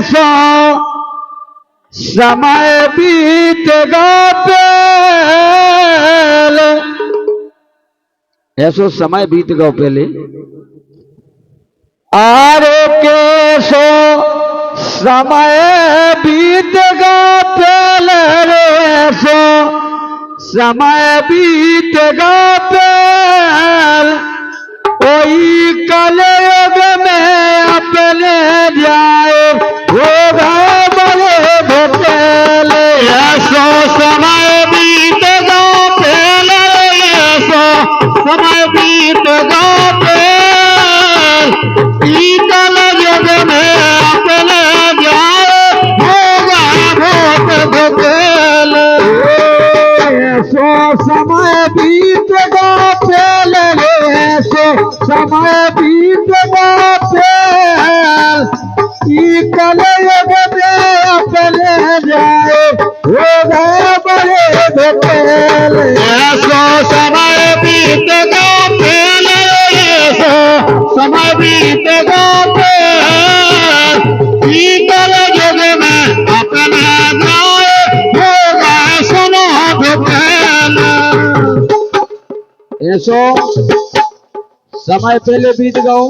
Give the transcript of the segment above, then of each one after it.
सो समय बीतेगा पहले, ऐसो समय बीत गो पहले। आरे कैसो समय बीतेगा पहले रे, सो समय बीतेगा पहले, कोई कलयुग में अपने जाए होगा बड़े भटेले। ऐसो समय बीतेगा पहले, ऐसो समय बीतेगा पहले, कलयुग में अपने जाए होगा बहुत भटेले। ऐसो समय बीतेगा पहले, ऐसो समय बीतेगा पहले, कलयुग में अपने जाए होगा बड़े भटेले। ऐसो समय बीतेगा पहले, ऐसो समय बीतेगा पहले, कलयुग में अपने जाए होगा सुनो भटेले। ऐसो समय पहले बीत गओ,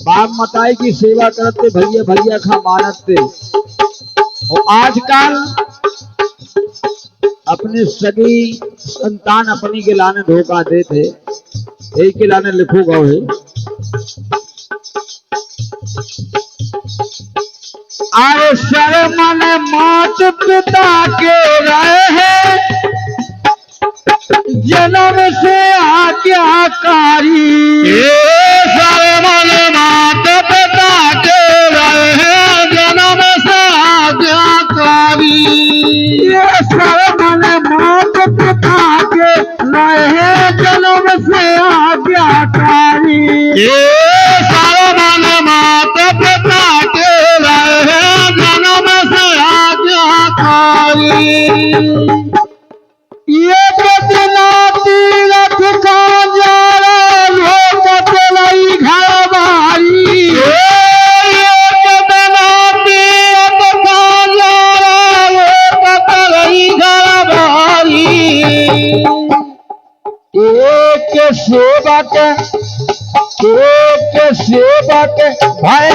बाप मताई की सेवा करते भैया भैया खा मानते, और आजकल अपने सगी संतान अपनी के लाने धोखा देते, यही के लाने लिखो गो है। आए शर्मन मात पिता के रहे, जन्म से आज्ञाकारी। शर्मन मात पिता के रहे, जन्म से आज्ञाकारी। ये शर्मन मात पिता के रहे, जन्म से आज्ञाकारी। ये शर्मन मात पिता के रहे, जन्म से आज्ञाकारी। ये बदला तीरथ का जारा लोकत लई घर बारी। ये बदला तीरथ का जारा लोकत लई घर बारी। एक सेवक भय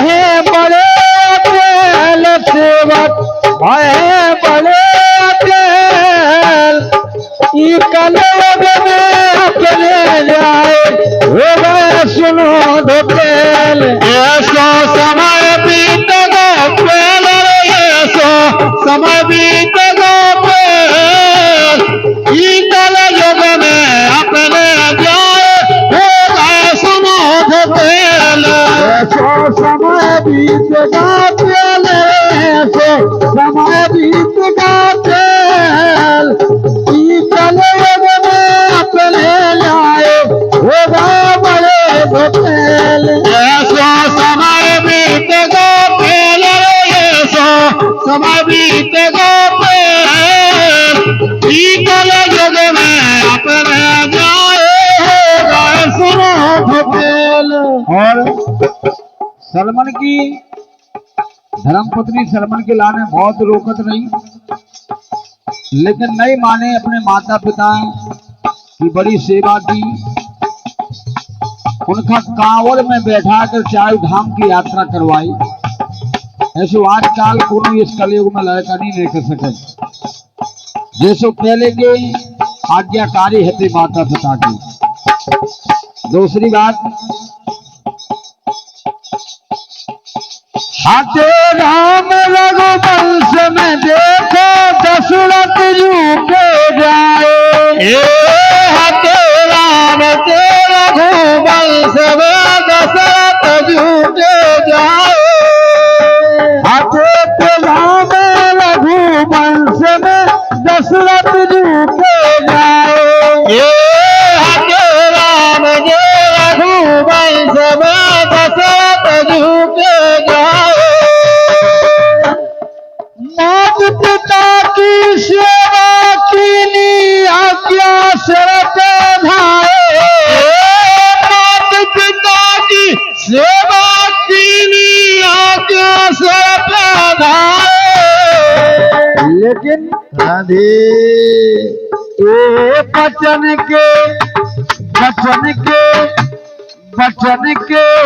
बड़े अकेल, सेवक भय बड़े अकेल, कलयुग में अपने जाए होगा सुनो धकेल। ऐसो समय बीतेगा पहले, ऐसो समय बीतेगा पहले, कलयुग में अपने जाए होगा सुनो धकेल। ऐसो समय बीतेगा पहले, ऐसो समय बीतेगा पहले, कलयुग में अपने जाए होगा बड़े भटेल। ऐसो समय बीतेगा पहले, ऐसो समय बीतेगा पहले, कलयुग में अपने जाए होगा सुनो भटेल। और सलमान की धर्मपत्नी सलमान के लाने बहुत रोकत रही, लेकिन नहीं माने। अपने माता पिता की बड़ी सेवा की, उनका कांवड़ में बैठा कर चारों धाम की यात्रा करवाई। ऐसो आजकल कोनो इस कलयुग में लड़का नहीं कर सके, जैसो पहले के आज्ञाकारी है माता पिता की। दूसरी बात, हाथे राम रघुवंश में देखो दशरथ झूठे जाए। हाथे राम ते रघुवंश में दशरथ झूठे जाए। हाथे राम रघुवंश में दशरथ झूठे जाए। हाथे राम ते रघुवंश में दशरथ झूठे जाए। मात पिता की सेवा की आज्ञा शरत भाए। मात पिता की सेवा की आज्ञा से भाए। लेकिन राधे ये बचन के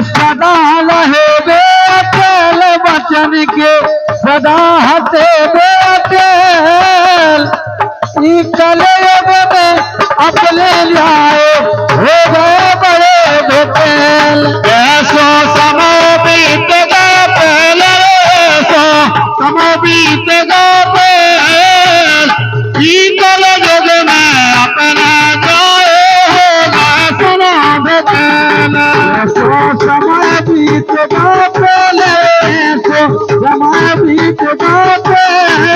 सदा रहे बेअटल, बचन के सदा हते बेअटल। ई कलयुग में अपने लाए हो गए बड़े बेटेल। ऐसो समय बीत गया पहले, ऐसो समय बीत गया पहले, ई कलयुग में अपना जाए होगा सुनो बेटेल। ऐसो समय बीत गया पहले, ऐसो समय बीत गया पहले,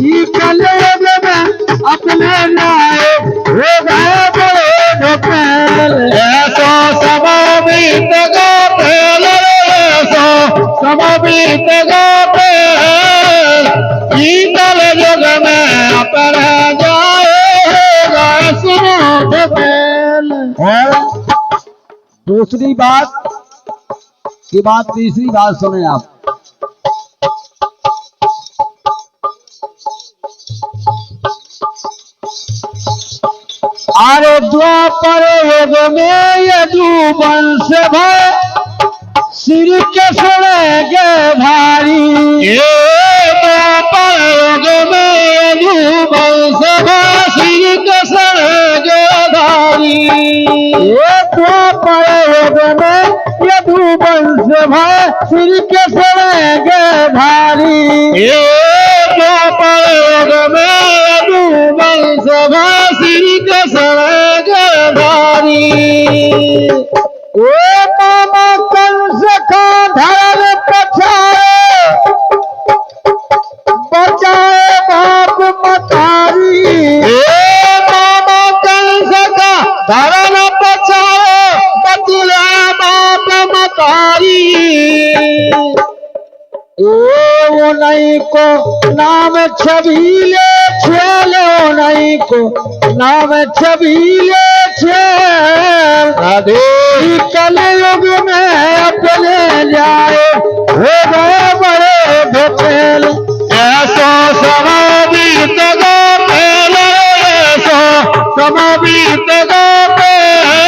ई कलयुग में अपने लाए हो गए बड़े बेटेल। ऐसो समय बीत गया पहले, ऐसो समय बीत गया पहले, ई कलयुग में अपना जाए होगा सुनो बेटेल। और दूसरी बात की बात, तीसरी बात सुने आप। अरे द्वापर युग में यदुवंश भय, श्री कृष्ण के भारी। ये द्वापर युग में यदुवंश भय, श्री कृष्ण के धारी। ये द्वापर युग में यदुवंश भय, श्री कृष्ण के भारी। ये द्वापर युग में यदुवंश भय, श्री कृष्ण के धारी। ओ मामा कंस का धर्म पछाए, बचाए बाप मतारी। ए मामा कंस का धर्म बचाओ, बचला बाप मतारी। वो नहीं को नाम छबीले छेल, वो नहीं को नाम छबीले छेल। राधे कलयुग में अपने जाए हो गए बड़े बेटेल। ऐसो समय बीत गया पहले, ऐसो समय बीत गया पहले,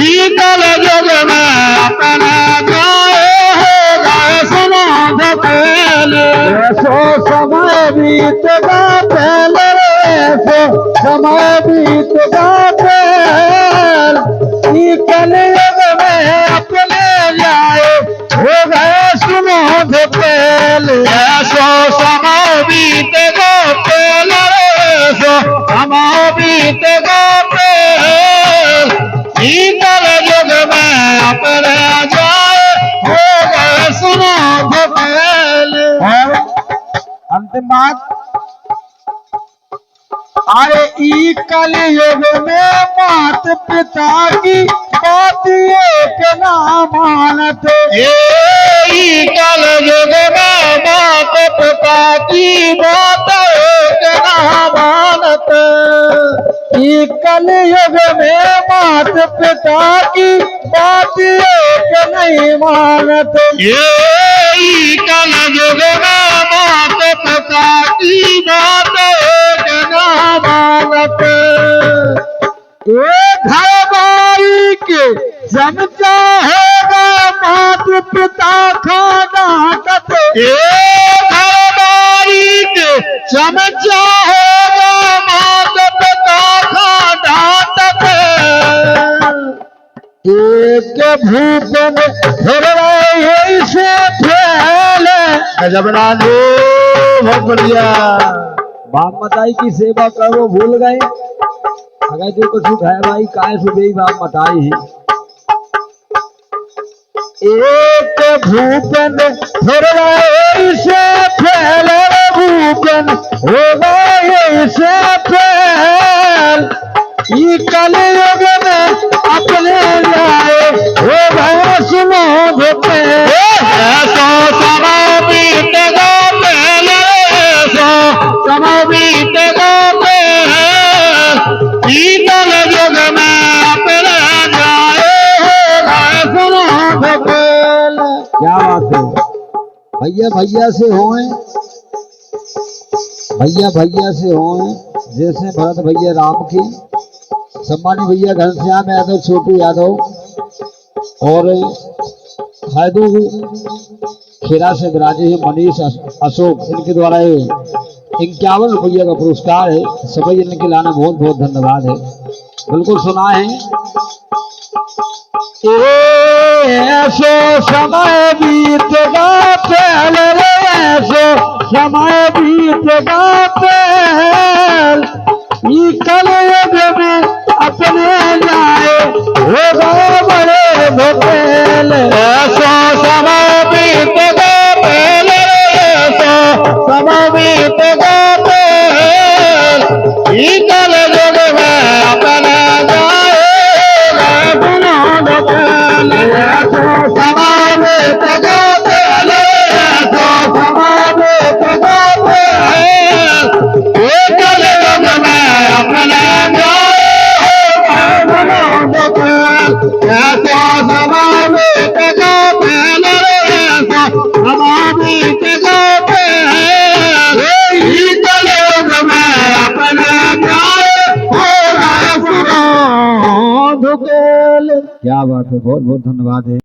ई कलयुग में अपना जाए होगा सुनो बेटेल। ऐसो समय बीत गया पहले, ऐसो समय बीत गया पहल। ई कलयुग में अपने जाए हो गए सुनो बेटेल। ऐसो समय बीत गया पहले, ऐसो समय बीत गया पहले, ई कलयुग में अपना जाए होगा सुनो बेटेल। और अंतिम बात, अरे ई कलयुग में मात पिता की बात एक ना मानत। ई कलयुग में मात पिता की बात एक ना मानत। ई कलयुग में मात पिता की बात एक नहीं मानत। ई कलयुग में मात पिता की बात एक ना मानत। एक घर बारी के जम चाहेगा मात पिता का डांटत। घरबारी के चमचा होगा मात पिता का डांटत। एक भूपन फिर रहे से फैले। गजब राधे, बहुत बढ़िया। बाप मताई की सेवा कर वो भूल गए। अगर जो कुछ है भाई काय सुबह बाप मताई है। एक भूपन फिर रहे से फैले, भूपन हो गए से फैल। ई कलयुग में अपने लाए हो गए सुनो बेटेल। ऐसो समय बीत गया पहले, ऐसो समय बीत गया पहले, ई कलयुग में अपना जाए होगा सुनो बेटेल। क्या बात है। भैया भैया से होए, भैया भैया से होए, जैसे भरत भैया राम की, सम्मानी भैया घनश्याम यादव, छोटू यादव और हैदू खेरा से विराजे हैं मनीष अशोक, इनके द्वारा 51 रुपया का पुरस्कार है। सभी इनके लाना बहुत बहुत धन्यवाद है। बिल्कुल सुना है। ऐसो समय बीतेगा पहले रे, ऐसो समय बीतेगा पहल, कल युग में अपने जाए होगा बड़े भोपेल। ऐसो समय बीतेगा पहले, ऐसो समय बीतेगा पहल, कल युग में अपने जाएगा बड़ा भोपेल। ऐसो समय बीतेगा पहले, ऐसो समय बीतेगा पहल, कल युग में अपने जाएगा बड़ा भोपेल। ऐसो समय बीतेगा पहले, ऐसो समय बीतेगा पहल, कल युग में अपने जाएगा बड़ा भोपेल। क्या बात है, बहुत बहुत धन्यवाद है।